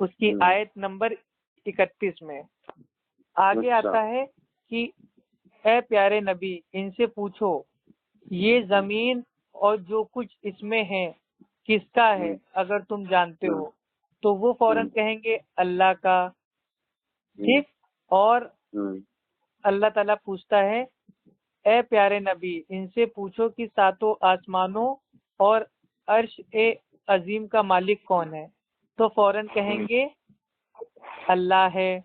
اس کی آیت نمبر 31 میں آگے آتا ہے کہ اے پیارے نبی ان سے پوچھو یہ زمین اور جو کچھ اس میں ہے کس کا ہے اگر تم جانتے ہو، تو وہ فوراً کہیں گے اللہ کا. ٹھیک. اور اللہ تعالیٰ پوچھتا ہے اے پیارے نبی ان سے پوچھو کہ ساتوں آسمانوں اور عرش عظیم کا مالک کون ہے، تو فوراً کہیں گے اللہ ہے.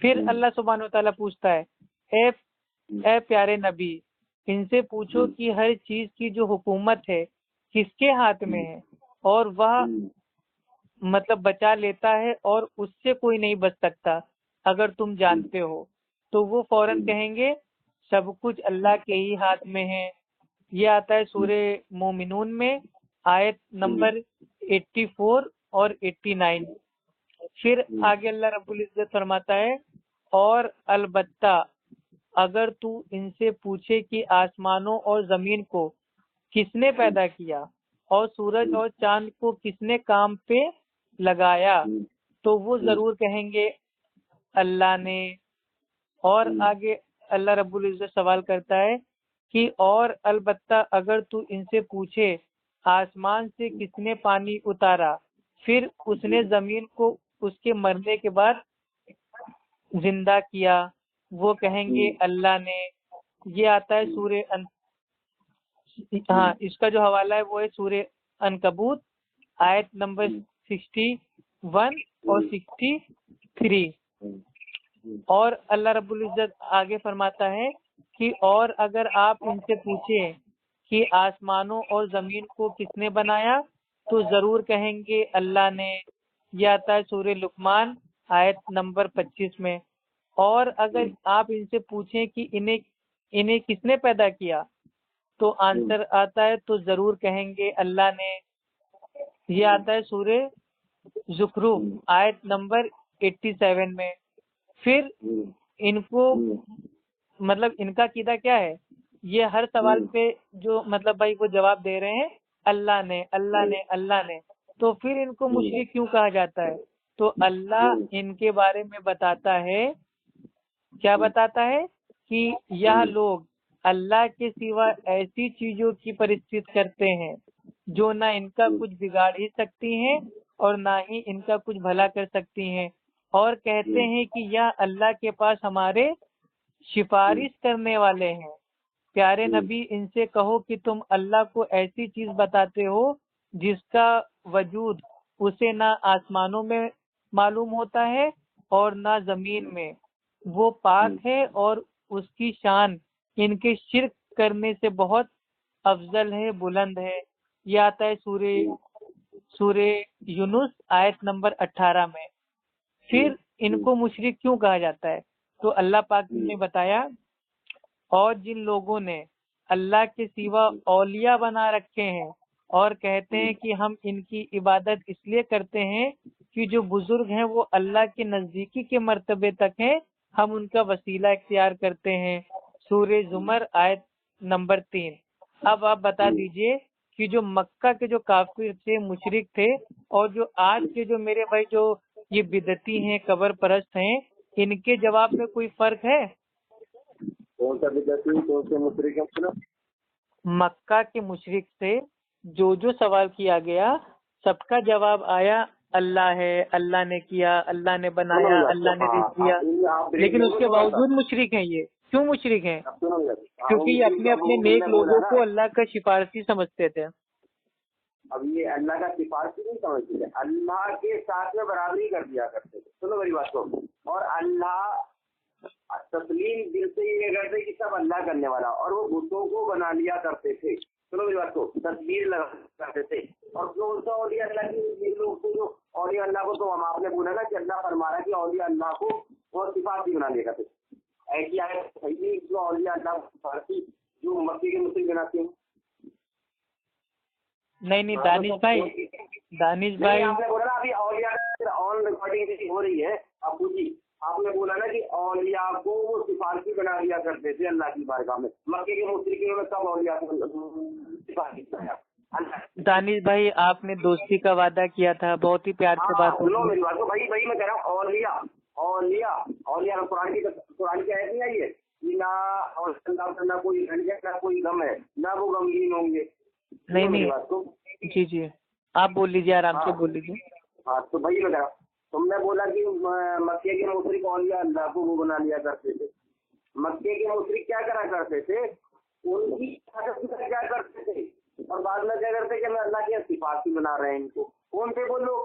پھر اللہ سبحانہ و تعالیٰ پوچھتا ہے اے پیارے نبی ان سے پوچھو کہ ہر چیز کی جو حکومت ہے کس کے ہاتھ میں ہے، اور وہ مطلب بچا لیتا ہے اور اس سے کوئی نہیں بچ سکتا اگر تم جانتے ہو، تو وہ فوراً کہیں گے سب کچھ اللہ کے ہی ہاتھ میں ہے. یہ آتا ہے سورہ مومنون میں آیت نمبر 84 اور 89. پھر آگے اللہ رب العزت فرماتا ہے اور البتہ اگر تو ان سے پوچھے کہ آسمانوں اور زمین کو کس نے پیدا کیا اور سورج اور چاند کو کس نے کام پہ لگایا، تو وہ ضرور کہیں گے اللہ نے. اور آگے اللہ رب العزت سوال کرتا ہے کہ اور البتہ اگر تو ان سے پوچھے آسمان سے کس نے پانی اتارا پھر اس نے زمین کو اس کے مرنے کے بعد زندہ کیا، وہ کہیں گے اللہ نے. یہ آتا ہے سورہ ہاں اس کا جو حوالہ ہے وہ ہے سورہ عنکبوت آیت نمبر 61 اور 63. اور اللہ رب العزت آگے فرماتا ہے کہ اور اگر آپ ان سے پوچھیں کہ آسمانوں اور زمین کو کس نے بنایا تو ضرور کہیں گے اللہ نے. یہ آتا ہے سورہ لقمان آیت نمبر 25 میں. اور اگر آپ ان سے پوچھیں کہ انہیں کس نے پیدا کیا تو آنسر آتا ہے تو ضرور کہیں گے اللہ نے. یہ آتا ہے سورہ زخرف آیت نمبر 87 میں. پھر ان کو مطلب ان کا عقیدہ کیا ہے، یہ ہر سوال پہ جو مطلب بھائی وہ جواب دے رہے ہیں اللہ نے اللہ نے اللہ نے، تو پھر ان کو مشرک کیوں کہا جاتا ہے؟ تو اللہ ان کے بارے میں بتاتا ہے، کیا بتاتا ہے کہ یہ لوگ اللہ کے سوا ایسی چیزوں کی پرستش کرتے ہیں جو نہ ان کا کچھ بگاڑ ہی سکتی ہیں اور نہ ہی ان کا کچھ بھلا کر سکتی ہیں، اور کہتے ہیں کہ یا اللہ کے پاس ہمارے سفارش کرنے والے ہیں. پیارے نبی ان سے کہو کہ تم اللہ کو ایسی چیز بتاتے ہو جس کا وجود اسے نہ آسمانوں میں معلوم ہوتا ہے اور نہ زمین میں، وہ پاک ہے اور اس کی شان ان کے شرک کرنے سے بہت افضل ہے، بلند ہے. یہ آتا ہے سورہ یونس آیت نمبر 18 میں. پھر ان کو مشرک کیوں کہا جاتا ہے؟ تو اللہ پاک نے بتایا اور جن لوگوں نے اللہ کے سوا اولیاء بنا رکھے ہیں اور کہتے ہیں کہ ہم ان کی عبادت اس لیے کرتے ہیں کہ جو بزرگ ہیں وہ اللہ کے نزدیکی کے مرتبے تک ہیں، ہم ان کا وسیلہ اختیار کرتے ہیں. سورہ زمر آیت نمبر 3. اب آپ بتا دیجئے کہ جو مکہ کے جو کافر تھے، مشرک تھے، اور جو آج کے جو میرے بھائی جو یہ بدعتی ہیں، قبر پرست ہیں، ان کے جواب میں کوئی فرق ہے؟ کون سا بدعتی کون سے مشرک ہیں؟ مکہ کے مشرک سے جو سوال کیا گیا سب کا جواب آیا اللہ ہے، اللہ نے کیا، اللہ نے بنایا، اللہ نے رزق دیا، لیکن اس کے باوجود مشرک ہیں. یہ کیوں مشرک ہیں؟ کیونکہ یہ اپنے اپنے نیک لوگوں کو اللہ کا سفارشی سمجھتے تھے. اب یہ اللہ کا سفارشی نہیں سمجھتے، اللہ کے ساتھ میں برابری کر دیا کرتے تھے. سنو میری بات کو. اور اللہ تسلیم دل سے یہ کرتے کہ سب اللہ کرنے والا، اور وہ بتوں کو بنا لیا کرتے تھے. سنو میری بات کو. تصویر لگا کرتے تھے. اور کون سا اولیاء اللہ کی لوگ تھے جو اولیاء اللہ کو، تو ہم آپ نے بولا نا کہ اللہ فرما رہا کہ اولیاء اللہ کو وہ صفاتی بنا لیا کرتے. ایسی آئے صحیح جو اولیاء اللہ کو صفاتی جو مکے کے مسلم بناتے ہیں. نہیں دانش بھائی آپ نے بولا نا ابھی اولیاء آن ریکارڈنگ ہو رہی ہے. ابو جی آپ نے بولا نا کہ اولیاء کو وہ سفارشی بنا لیا کرتے تھے اللہ کی بارگاہ میں. مکے کے مشرکین میں سب اولیاء کو سفارشی بنایا. دانش بھائی آپ نے دوستی کا وعدہ کیا تھا, بہت ہی پیار سے بات سنو ہوگی. میری بات کو بھائی میں کہہ رہا ہوں اولیاء قرآن کی آیت نہیں آئی ہے کہ نہ کوئی گھنٹے نہ کوئی غم ہے نہ وہ غمگین ہوں گے. نہیں جی آپ بول لیجیے, آرام سے بول لیجیے. ہاں تو بھائی میں کہہ رہا ہوں, تم نے بولا کہ مکے کے مشرک اولیاء اللہ کو وہ بنا لیا کرتے تھے. مکے کے مشرک کیا کرا کرتے تھے, ان کی کیا کرتے تھے اور بعد میں کیا کرتے کہ ہم اللہ کے صفات ہی بنا رہے ہیں. ان کو کون تھے وہ لوگ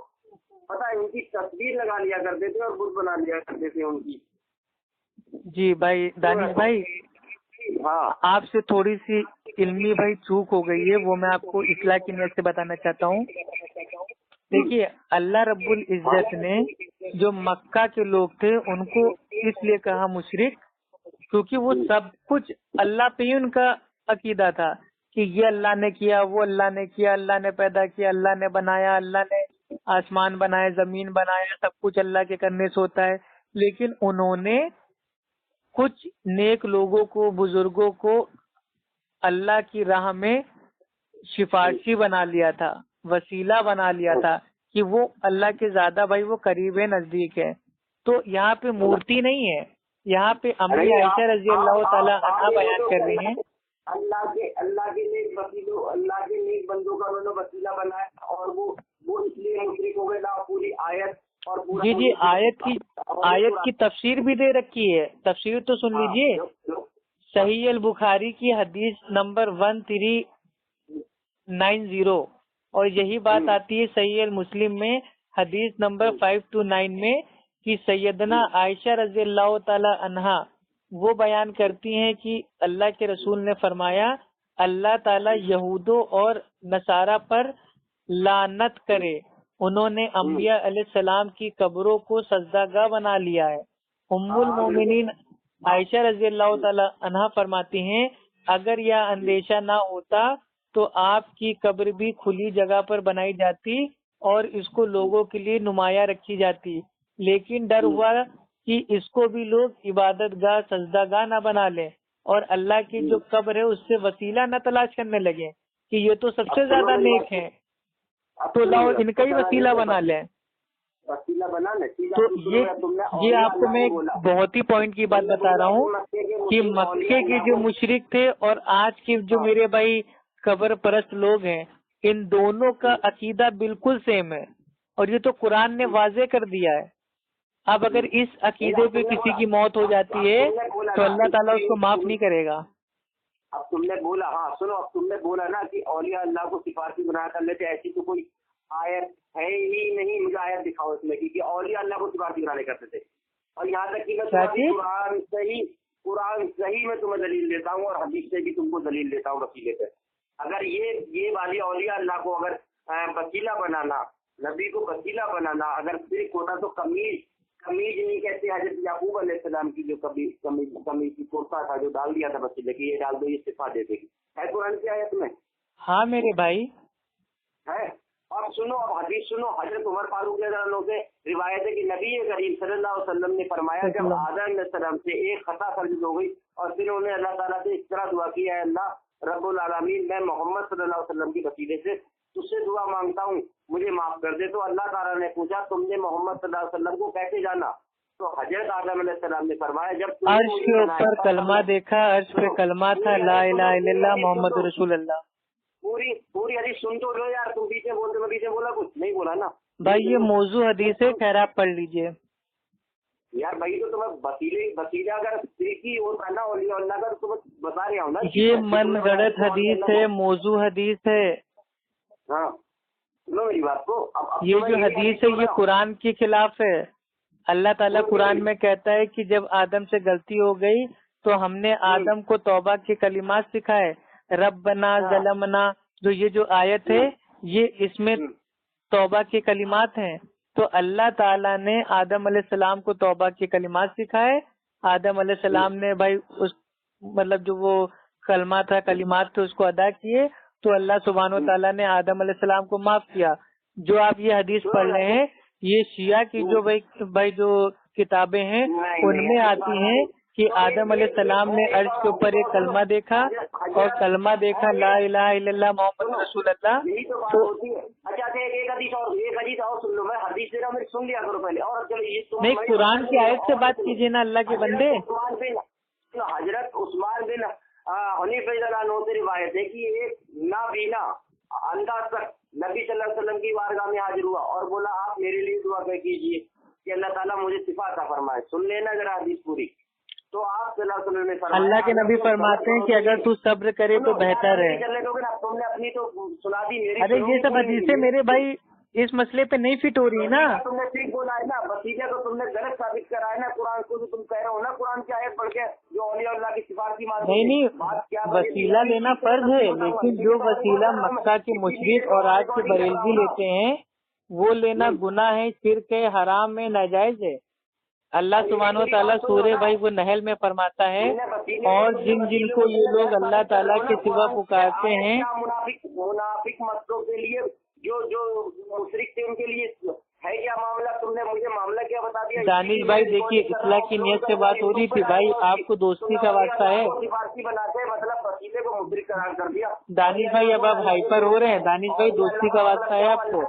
پتا ہے, ان کی تصویر لگا لیا کرتے تھے اور بت بنا لیا کرتے تھے ان کی. جی بھائی دانش بھائی, ہاں آپ سے تھوڑی سی علمی بھائی چوک ہو گئی ہے, وہ میں آپ کو اصلاح کی نیت سے بتانا چاہتا ہوں. دیکھیے اللہ رب العزت نے جو مکہ کے لوگ تھے ان کو اس لیے کہا مشرک کیونکہ وہ سب کچھ اللہ پہ ہی ان کا عقیدہ تھا کہ یہ اللہ نے کیا, وہ اللہ نے کیا, اللہ نے پیدا کیا, اللہ نے بنایا, اللہ نے آسمان بنایا, زمین بنایا, سب کچھ اللہ کے کرنے سے ہوتا ہے. لیکن انہوں نے کچھ نیک لوگوں کو, بزرگوں کو اللہ کی راہ میں سفارشی بنا لیا تھا, وسیلہ بنا لیا تھا کہ وہ اللہ کے زیادہ بھائی وہ قریب ہے, نزدیک ہے. تو یہاں پہ مورتی نہیں ہے, یہاں پہ امی عائشہ رضی اللہ تعالیٰ عنہا بیان کر رہی ہیں اللہ کے نیک وسیلوں, اللہ کے نیک بندوں کا انہوں نے وسیلہ بنایا اور وہ اس لیے مشرک ہو گئے. پوری آیت اور جی آیت کی تفسیر بھی دے رکھی ہے, تفسیر تو سن لیجیے. صحیح البخاری کی حدیث نمبر 1390 اور یہی بات آتی ہے صحیح المسلم میں حدیث نمبر 529 میں کہ سیدنا عائشہ رضی اللہ تعالی عنہا وہ بیان کرتی ہیں کہ اللہ کے رسول نے فرمایا اللہ تعالی یہودوں اور نصارہ پر لعنت کرے, انہوں نے انبیاء علیہ السلام کی قبروں کو سجدہ گاہ بنا لیا ہے. ام المومنین عائشہ رضی اللہ تعالی عنہا فرماتی ہیں اگر یہ اندیشہ نہ ہوتا تو آپ کی قبر بھی کھلی جگہ پر بنائی جاتی اور اس کو لوگوں کے لیے نمایاں رکھی جاتی, لیکن ڈر ہوا کہ اس کو بھی لوگ عبادت گاہ سجدہ گاہ نہ بنا لیں اور اللہ کی جو قبر ہے اس سے وسیلہ نہ تلاش کرنے لگے کہ یہ تو سب سے زیادہ نیک ہیں تو لاؤ ان کا ہی وسیلہ بنا لیں. تو یہ آپ کو میں بہت ہی پوائنٹ کی بات بتا رہا ہوں کہ مکے کے جو مشرک تھے اور آج کے جو میرے بھائی قبر پرست لوگ ہیں ان دونوں کا عقیدہ بالکل سیم ہے اور یہ تو قرآن نے واضح کر دیا ہے. اب اگر اس عقیدے پہ کسی کی موت ہو جاتی ہے تو اللہ تعالیٰ اس کو معاف نہیں کرے گا. اب تم نے بولا, ہاں سنو, اب تم نے بولا نا کہ اولیاء اللہ کو سفارشی بنا کر لیتے, ایسی تو کوئی آیت ہے ہی نہیں. مجھے آیت دکھاؤ اس میں کہ اولیاء اللہ کو سفارشی بنانے کرتے تھے. اور یہاں تک کہ میں قرآن صحیح میں تمہیں دلیل دیتا ہوں اور حدیث سے بھی تم کو دلیل دیتا ہوں وسیلے پہ. اگر یہ والی اولیاء اللہ کو اگر وسیلہ بنانا, نبی کو وسیلہ بنانا اگر صرف ہوتا تو کمیز نہیں کہتے. حضرت یعقوب علیہ السلام کی جو کمیز کی کرتا تھا جو ڈال دیا تھا وسیلے کی, یہ ڈال دو یہ صفا دے دے گی, ہے قرآن کی آیت میں. ہاں میرے بھائی ہے. اب سنو, اب حدیث سنو. حضرت عمر فاروق رضی اللہ عنہ سے روایت ہے کہ نبی کریم صلی اللہ علیہ وسلم نے فرمایا جب آدم علیہ السلام سے ایک خطا سرزد ہو گئی اور پھر انہوں نے اللہ تعالیٰ سے اس طرح دعا کی, ہے اللہ رب العالمین میں محمد صلی اللہ علیہ وسلم کی وسیلے سے تجھ سے دعا مانگتا ہوں, مجھے معاف کر دے. تو اللہ تعالیٰ نے پوچھا تم نے محمد صلی اللہ علیہ وسلم کو کیسے جانا؟ تو حضرت آدم علیہ السلام نے فرمایا جب عرش کے اوپر کلمہ دیکھا, عرش پہ کلمہ تھا لا الہ الا اللہ محمد رسول اللہ. پوری حدیث سن تو لو یار, تم پیچھے بولتے میں پیچھے بولا کچھ نہیں بولا نا بھائی, یہ موضوع حدیث ہے, خیر آپ پڑھ لیجئے یار. بھائی تو تمہیں وسیلہ اگر کی ہوتا ہے نا اولیاء اللہ کا تو تمہیں بتا رہا ہوں نا, یہ من گڑت حدیث ہے, موضوع حدیث ہے. ہاں سنو میری بات کو. یہ جو حدیث ہے یہ قرآن کے خلاف ہے. اللہ تعالیٰ قرآن میں کہتا ہے کہ جب آدم سے غلطی ہو گئی تو ہم نے آدم کو توبہ کے کلمات سکھائے, ربنا ظلمنا. جو آیت ہے یہ اس میں توبہ کے کلمات ہیں. تو اللہ تعالیٰ نے آدم علیہ السلام کو توبہ کے کلمات سکھائے. آدم علیہ السلام نے بھائی اس مطلب جو وہ کلمہ تھا, کلمات تھے, اس کو ادا کیے تو اللہ سبحانہ و تعالیٰ نے آدم علیہ السلام کو معاف کیا. جو آپ یہ حدیث پڑھ رہے ہیں یہ شیعہ کی جو بھائی جو کتابیں ہیں ان میں آتی ہیں کہ آدم علیہ السلام نے عرش کے اوپر ایک کلمہ دیکھا اور کلمہ دیکھا لا الہ الا اللہ محمد رسول اللہ. یہی تو بات ہوتی ہے. اچھا ایک حدیث اور سن لو. میں حدیث دے رہا ہوں, میری سن لیا کرو پہلے. اور چلو یہ نہیں, قرآن کی آیت سے بات کیجیے نا اللہ کے بندے. حضرت عثمان بن حنیف رضی اللہ عنہ سے روایت ہے کہ ایک نابینا انداز تک نبی صلی اللہ علیہ وسلم کی بارگاہ میں حاضر ہوا اور بولا آپ میرے لیے دعا کیجیے کہ اللہ تعالیٰ مجھے شفا عطا فرمائے. سن لینا ذرا حدیث پوری. تو آپ صلی اللہ علیہ وسلم نے فرمایا, اللہ کے نبی فرماتے ہیں کہ اگر تو صبر کرے تو بہتر ہے. تم نے اپنی تو سنا دی میری. ارے یہ سب حدیثیں میرے بھائی اس مسئلے پہ نہیں فٹ ہو رہی نا. تم نے ٹھیک بولا ہے نا, وسیلے کو تم نے غلط ثابت کرا ہے نا. قرآن کو جو تم کہہ رہے ہو نا, قرآن کی آیت پڑھ کے جو اولیاء اللہ کی سفارشی مانتے ہیں. نہیں, وسیلہ لینا فرض ہے, لیکن جو وسیلہ مکہ کے مشرک اور آج کے بریلوی لیتے ہیں وہ لینا گناہ ہے, شرک ہے, حرام ہے, ناجائز ہے. اللہ سبحانہ و تعالیٰ سورہ بھائی وہ نحل میں فرماتا ہے اور جن جن کو یہ لوگ اللہ تعالیٰ کے سوا پکارتے ہیں. منافق مسلوں کے لیے جو مشرک تھے ان کے لیے ہے کیا معاملہ؟ تم نے مجھے معاملہ کیا بتا دیا. دانش بھائی دیکھیے, اصلاح کی نیت سے بات ہو رہی تھی بھائی, آپ کو دوستی کا واسطہ ہے. مطلب وسیلے کو مشرک قرار کر دیا. دانش بھائی اب آپ ہائپر ہو رہے ہیں. دانش بھائی دوستی کا واسطہ ہے آپ کو.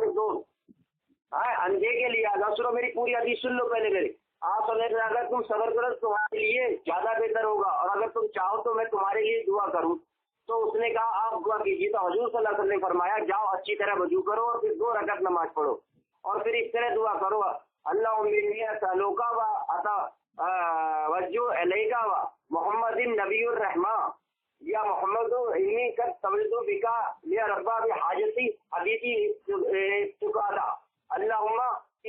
اندھے کے لیے سنو, میری پوری حدیث سن لو پہلے میری. آپ اگر تم صبر کرو تمہارے لیے زیادہ بہتر ہوگا, اور اگر تم چاہو تو میں تمہارے لیے دعا کروں. تو اس نے کہا آپ دعا کیجیے. تو حضور صلی اللہ علیہ وسلم نے فرمایا جاؤ اچھی طرح وضو کرو اور پھر 2 رکعت نماز پڑھو اور پھر اس طرح دعا کرو, اللہ تعلقہ و عطا وجو علیہ و محمد نبی الرحمٰ یا محمد علمی کر توجہ بکا یا ربا حاجتی حدیثی چکادا اللہم.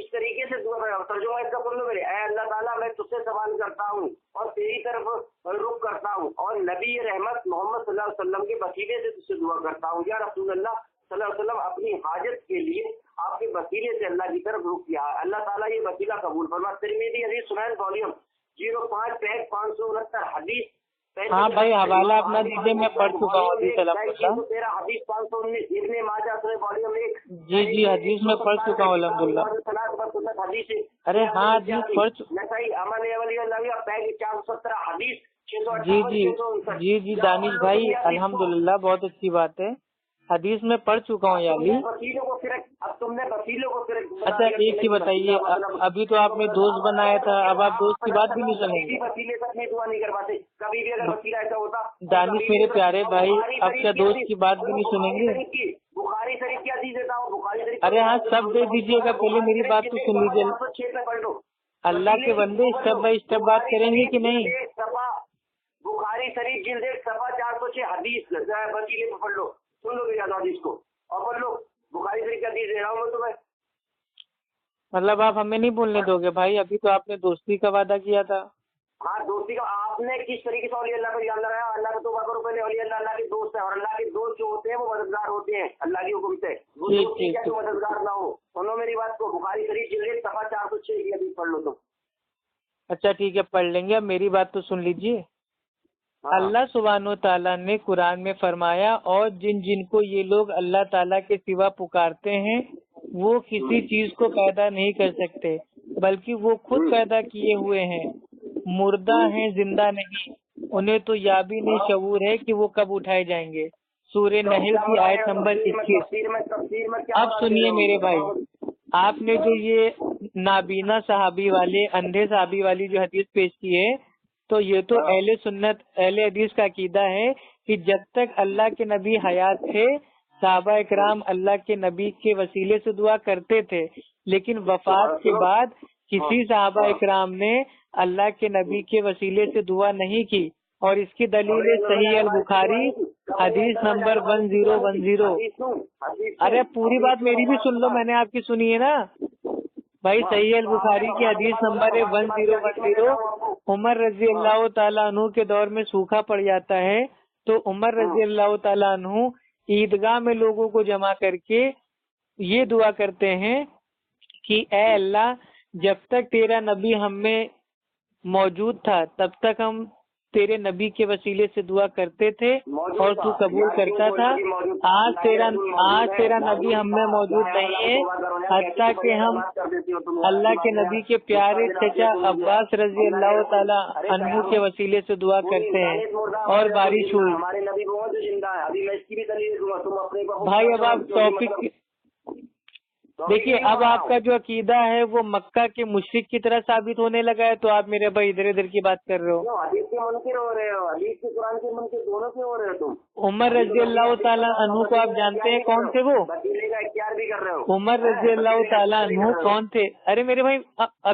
اس طریقے سے دعا کرو. ترجمہ اس کا پڑھ لو میرے. اے اللہ تعالیٰ میں تجھ سے سوال کرتا ہوں اور تیری طرف رخ کرتا ہوں, اور نبی رحمت محمد صلی اللہ علیہ وسلم کے وسیلے سے تجھ سے دعا کرتا ہوں. یا رسول اللہ صلی اللہ علیہ وسلم, اپنی حاجت کے لیے آپ کے وسیلے سے اللہ کی طرف رخ کیا. اللہ تعالیٰ یہ وسیلہ قبول فرما. ترمذی حدیث سنن والیوم 05/569 حدیث. ہاں بھائی حوالہ اپنا دیجیے, میں پڑھ چکا ہوں حدیث الحمد. تیرا حدیث 519 ابن ماجہ سنن والیوم 1. جی حدیث میں پڑھ چکا ہوں الحمد للہ. ارے ہاں حدیث پڑھ جی دانش بھائی الحمد للہ بہت اچھی بات ہے. حدیث میں پڑھ چکا ہوں یعنی. اچھا ایک ہی بتائیے, ابھی تو آپ نے دوست بنایا تھا, اب آپ دوست کی بات بھی نہیں سنیں گے. دانش میرے پیارے بھائی, اب کیا دوست کی بات بھی نہیں سنیں گے؟ بخاری شریف کی حدیث دیتا ہوں. ارے ہاں سب دے دیجیے گا, پہلے میری بات تو سن لیجیے. اللہ کے بندے اسٹیپ بائی اسٹیپ بات کریں گے کہ نہیں؟ بخاری شریف جلد 406 حدیث وسیلے پہ پڑھ لو. سن لو میری حدیث کو اور پڑھ لو. بخاری شریف کی حدیث دے رہا ہوں میں تمہیں. مطلب آپ ہمیں نہیں بولنے دو گے بھائی؟ ابھی تو آپ نے دوستی کا وعدہ کیا تھا. ہاں دوستی کا. آپ نے کس طریقے سے اولیاء اللہ کو یاد رہا؟ اللہ کا توبہ کرو پہلے. اولیاء اللہ کے دوست ہیں, اور اللہ کے دوست جو ہوتے ہیں وہ مددگار ہوتے ہیں اللہ کے حکم سے. وہ مددگار نہ ہو. سنو میری بات کو. بخاری شریف جلد 406 کی حدیث پڑھ لو تم. اچھا ٹھیک ہے پڑھ لیں گے. اب میری بات تو سن لیجیے. اللہ سبحانہ و تعالیٰ نے قرآن میں فرمایا, اور جن جن کو یہ لوگ اللہ تعالیٰ کے سوا پکارتے ہیں وہ کسی چیز کو پیدا نہیں کر سکتے بلکہ وہ خود پیدا کیے ہوئے ہیں. مردہ ہیں, زندہ نہیں. انہیں تو یا بھی نہیں شعور ہے کہ وہ کب اٹھائے جائیں گے. سورہ نحل کی آیت نمبر 21. اب سنیے میرے بھائی, آپ نے جو یہ نابینا صحابی والے, اندھے صحابی والی جو حدیث پیش کی ہے, تو یہ تو اہل سنت اہل حدیث کا عقیدہ ہے کہ جب تک اللہ کے نبی حیات تھے صحابہ اکرام اللہ کے نبی کے وسیلے سے دعا کرتے تھے, لیکن وفات کے بعد کسی صحابہ اکرام نے اللہ کے نبی کے وسیلے سے دعا نہیں کی. اور اس کی دلیل صحیح البخاری حدیث نمبر 1010. ارے پوری بات میری بھی سن لو, میں نے آپ کی سنی ہے نا بھائی. صحیح البخاری کی حدیث نمبر 1010. عمر رضی اللہ تعالیٰ عنہ کے دور میں سوکھا پڑ جاتا ہے تو عمر رضی اللہ تعالیٰ عنہ عیدگاہ میں لوگوں کو جمع کر کے یہ دعا کرتے ہیں کہ اے اللہ, جب تک تیرا نبی ہم میں موجود تھا تب تک ہم تیرے نبی کے وسیلے سے دعا کرتے تھے اور تو قبول کرتا تھا. آج تیرا نبی ہم میں موجود نہیں ہے، حتیٰ کہ ہم اللہ کے نبی کے پیارے چچا عباس رضی اللہ تعالیٰ عنہ کے وسیلے سے دعا کرتے ہیں اور بارش ہوئی. ہمارے نبی بہت زندہ ہے. ابھی میں اس کی بھی دلیل دوں گا. تم اپنے بھائی اب آپ ٹاپک دیکھیے، اب آپ کا جو عقیدہ ہے وہ مکہ کے مشرک کی طرح ثابت ہونے لگا ہے، تو آپ میرے بھائی ادھر ادھر کی بات کر رہے ہو. حدیث کے منکر ہو رہے ہو، حدیث کے قرآن کے منکر دونوں سے ہو رہے ہو تم. عمر رضی اللہ تعالیٰ عنہ کو آپ جانتے ہیں کون تھے وہ؟ وسیلے کا اختیار بھی کر رہے ہو. عمر رضی اللہ تعالیٰ عنہ کون تھے؟ ارے میرے بھائی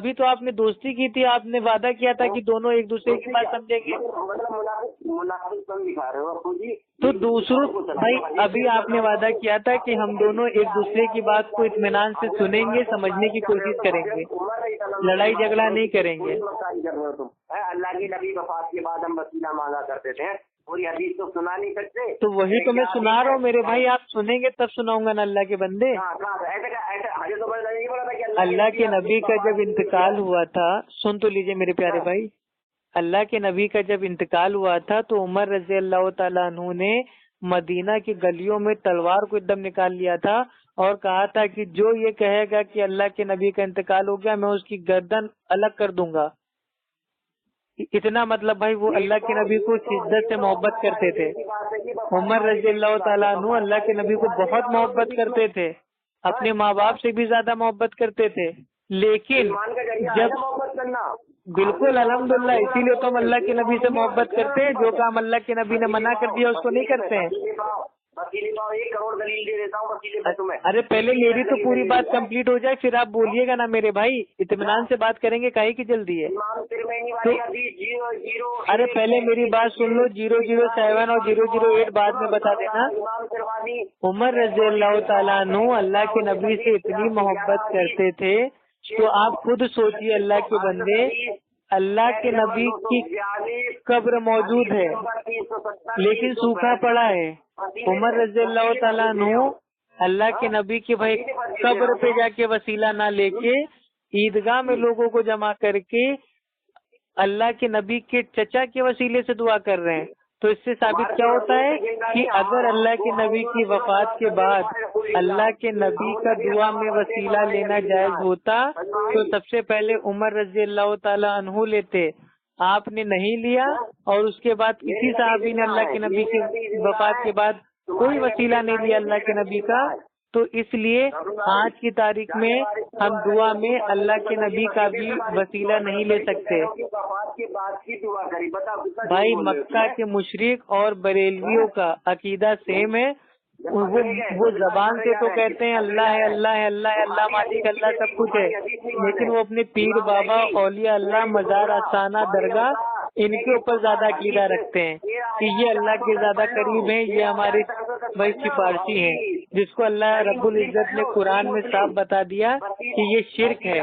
ابھی تو آپ نے دوستی کی تھی، آپ نے وعدہ کیا تھا کہ دونوں ایک دوسرے کی بات سمجھیں گے. مطلب منافق تم دکھا رہے ہو خود ہی. تو دوسروں بھائی ابھی آپ نے وعدہ کیا تھا کہ ہم دونوں ایک دوسرے کی بات کو اطمینان سے سنیں گے، سمجھنے کی کوشش کریں گے، لڑائی جھگڑا نہیں کریں گے. اللہ کی نبی وفات کے بعد ہم وسیلہ مانگا کرتے تھے، پوری حدیث تو سنا نہیں سکتے. تو وہی تو میں سنا رہا ہوں میرے بھائی، آپ سنیں گے تب سناؤں گا نا اللہ کے بندے. اللہ کے نبی کا جب انتقال ہوا تھا، سن تو لیجئے میرے پیارے بھائی، اللہ کے نبی کا جب انتقال ہوا تھا تو عمر رضی اللہ تعالیٰ عنہ نے مدینہ کی گلیوں میں تلوار کو ایک دم نکال لیا تھا اور کہا تھا کہ جو یہ کہے گا کہ اللہ کے نبی کا انتقال ہو گیا، میں اس کی گردن الگ کر دوں گا. اتنا مطلب بھائی وہ اللہ کے نبی کو شدت سے محبت کرتے تھے. عمر رضی اللہ تعالیٰ عنہ اللہ کے نبی کو بہت محبت کرتے تھے، اپنے ماں باپ سے بھی زیادہ محبت کرتے تھے. لیکن جب بالکل الحمدللہ، اسی لیے تو ہم اللہ کے نبی سے محبت کرتے ہیں. جو کام اللہ کے نبی نے منع کر دیا اس کو نہیں کرتے ہیں. ارے پہلے میری تو پوری بات کمپلیٹ ہو جائے پھر آپ بولیے گا نا میرے بھائی. اطمینان سے بات کریں گے، کاہے کی جلدی ہے؟ ارے پہلے میری بات سن لو. 007 اور 008 بعد میں بتا دینا. عمر رضی اللہ تعالیٰ عنہ اللہ کے نبی سے اتنی محبت کرتے تھے تو آپ خود سوچیے اللہ کے بندے، اللہ کے نبی کی قبر موجود ہے لیکن سوکھا پڑا ہے. عمر رضی اللہ تعالیٰ عنہ اللہ کے نبی کے بھائی قبر پہ جا کے وسیلہ نہ لے کے عیدگاہ میں لوگوں کو جمع کر کے اللہ کے نبی کے چچا کے وسیلے سے دعا کر رہے ہیں. تو اس سے ثابت کیا ہوتا ہے کہ اگر اللہ کے نبی کی وفات کے بعد اللہ کے نبی کا دعا میں وسیلہ لینا جائز ہوتا تو سب سے پہلے عمر رضی اللہ تعالیٰ عنہ لیتے. آپ نے نہیں لیا اور اس کے بعد کسی صحابی نے اللہ کے نبی کی وفات کے بعد کوئی وسیلہ نہیں لیا اللہ کے نبی کا. تو اس لیے آج کی تاریخ میں ہم دعا میں اللہ کے نبی کا بھی وسیلہ نہیں لے سکتے. بھائی مکہ کے مشرک اور بریلویوں کا عقیدہ سیم ہے. وہ زبان سے تو کہتے ہیں اللہ ہے اللہ ہے اللہ ہے، اللہ مالک اللہ سب کچھ ہے، لیکن وہ اپنے پیر بابا اولیاء اللہ مزار آستانہ درگاہ ان کے اوپر زیادہ عقیدہ رکھتے ہیں کہ یہ اللہ کے زیادہ قریب ہیں، یہ ہمارے بھائی سفارشی ہیں، جس کو اللہ رب العزت نے قرآن میں صاف بتا دیا کہ یہ شرک ہے.